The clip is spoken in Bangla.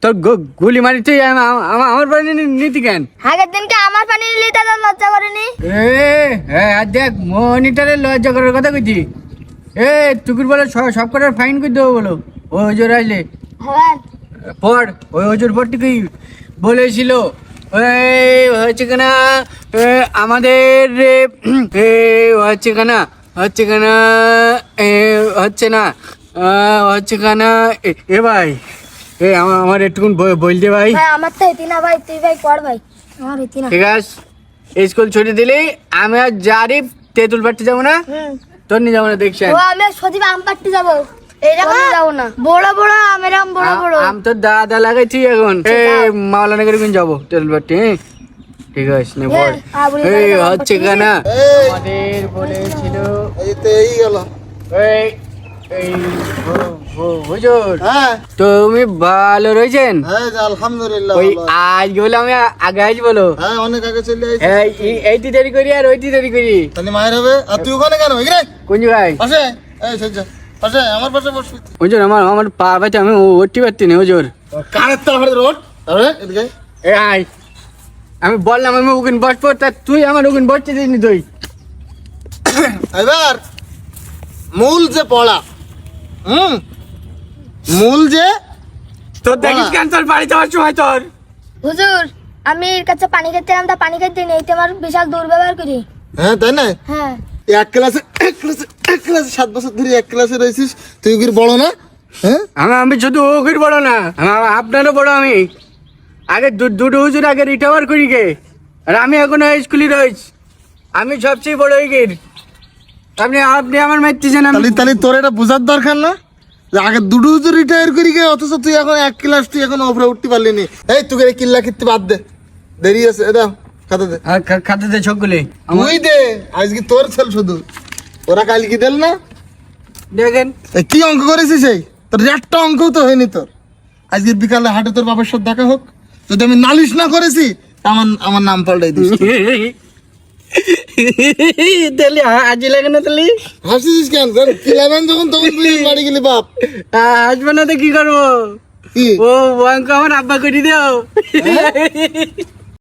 তোর গুলি মারি তুই আমার পানি নীতি কেন? আগের দিনকে আমার পানি নিলি তা তোর লজ্জা করেনি? দেখ মনিটারে লজ্জা করার কথা কইছি। তুকুর বলে সব কটার ফাইন করে দেবো বলো। ওই ওজোর আসলে হ্যাঁ পড়, ওই ওজোর পড়টি কি বলেছিল হচ্ছে কেনা আমাদের হচ্ছে কেনা হচ্ছে কেনা হচ্ছে না হচ্ছে কেনা এ ভাই আমার একটুকুন বল দে ভাই। ভাই আমার তো হেতি না ভাই, তুই ভাই পড় ভাই, আমার হেতি না। ঠিক আছে, স্কুল ছুটি দিলি আমি আর জারিফ তেঁতুল পাড়তে যাবো না, তোর নিয়ে যাবো না দেখছেন। ও আমি সজীব আম পাড়তে যাবো, এইরকম যাবো না। বড় বড় আমের আম বড় বড় আম তো দাদা লাগাইছি এখন। মাওলানা করে যাবো তেঁতুল পাড়তে। ঠিক আছে নে বল। হচ্ছে কেনা আমাদের বলেছিল এই গেল হুজুর হ্যাঁ তুমি ভালো রয়েছেন? হ্যাঁ আলহামদুলিল্লাহ ওই ভালো। আজ বলে আমি আগে আজ বলো হ্যাঁ অনেক আগে চলে আইছি। এইটি দেরি করি আর ওইটি দেরি করি। তাহলে মায়ের হবে। আর তুই ওখানে কেন এখানে কোন জায়গায়? পাশে এই সজ্জা পাশে আমার পাশে বসবি। হুজুর আমার পা ব্যথা, আমি উঠতে পারছি না হুজুর। কানের তারপরে রোড তারপরে এদিকে আয় আমি বললাম আমি ওখানে বসবো, তা তুই আমার ওখানে বসতে দিসনি তুই। এবার মূল যে পড়া মূল যে তোর দেখিস কেন তোর বাড়ি যাওয়ার সময় তোর হুজুর আমি এর কাছে পানি খেতে এলাম, তা পানি খেতে নেই, তোমার বিশাল দুর্ব্যবহার করি। হ্যাঁ তাই না হ্যাঁ এক ক্লাসে 7 বছর ধরে এক ক্লাসে রয়েছিস তুই কি বড় না? হ্যাঁ আমি শুধু ওকে বড় না, আপনারও বড়। আমি আগে দুটো হুজুর আগে রিটাওয়ার করি গে, আর আমি এখনো স্কুলে রয়েছি। আমি সবচেয়ে বড় হয়ে গেছি। আপনি আপনি আমার মারতেছেন। আমি তাহলে তোর এটা বোঝার দরকার না যে আগে দুটো হুজুর রিটায়ার করি গে, অথচ তুই এখন এক ক্লাস তুই এখন উপরে উঠতে পারলি নি। এই তুই কিল্লা কিত্তি বাদ দে, দেরি আছে। এটা খাতা দে, খাতে দে সবগুলি তুই দে। আজকে তোর ছেল শুধু, ওরা কাল কি দিল না? দেখেন এই কি অঙ্ক করেছিস? এই তোর একটা অঙ্কও তো হয়নি তোর। আজকের বিকালে হাটে তোর বাবার সাথে দেখা হোক, যদি আমি নালিশ না করেছি আমার নাম পাল্টাই দিস। তাহলে হাজি লাগে না? তাহলে হাসিস কেন? খেলাবেন যখন তখন তুই বাড়ি গেলি বাপ। আসবে না তো কি করবো? কি ও অঙ্ক আমার আব্বা করে দাও।